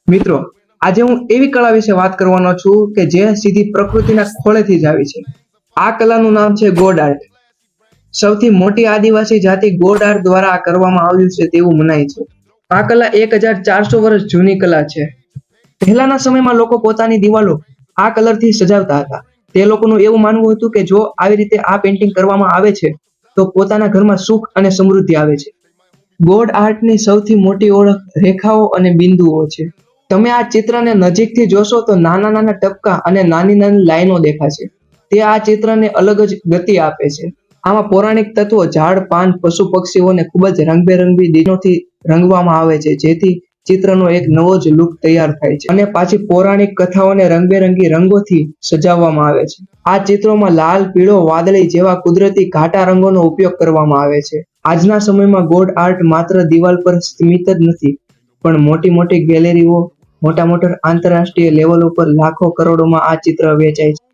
મિત્રો, આજે હું એવી કળા વિશે વાત કરવાનો છું કે જે સીધી પ્રકૃતિના ખોળેથી જ આવી છે. આ કલાનું નામ છે ગોડ આર્ટ. સૌથી મોટી આદિવાસી જાતિ ગોડ આર્ટ દ્વારા આ કરવામાં આવ્યું છે તેવું મનાય છે. આ કલા 1400 વર્ષ જૂની કલા છે. પહેલાના સમયમાં લોકો પોતાની દિવાલો આ કલરથી સજાવતા હતા. તે લોકોનું એવું માનવું હતું કે જો આવી રીતે આ પેઇન્ટિંગ કરવામાં આવે છે તો પોતાના ઘરમાં સુખ અને સમૃદ્ધિ આવે છે. ગોડ આર્ટની સૌથી મોટી ઓળખ રેખાઓ અને બિંદુઓ છે. તમે આ ચિત્રને નજીકથી જોશો તો નાના નાના ટપકા અને નાની નાની લાઈનો દેખાશે. તે આ ચિત્રને અલગ જ ગતિ આપે છે. આમાં પૌરાણિક તત્વો, ઝાડ, પાન, પશુ પક્ષીઓને ખૂબ જ રંગબેરંગી દિનોથી રંગવામાં આવે છે, જેથી ચિત્રનો એક નવો જ લુક તૈયાર થાય છે. અને પાછી પૌરાણિક કથાઓને રંગબેરંગી રંગોથી સજાવવામાં આવે છે. આ ચિત્રોમાં લાલ, પીળો, વાદળી જેવા કુદરતી ઘાટા રંગોનો ઉપયોગ કરવામાં આવે છે. આજના સમયમાં ગોડ આર્ટ માત્ર દિવાલ પર સીમિત જ નથી, પણ મોટી મોટી ગેલેરીઓ, મોટા મોટા આંતરરાષ્ટ્રીય લેવલ ઉપર લાખો કરોડોમાં આ ચિત્ર વેચાય છે.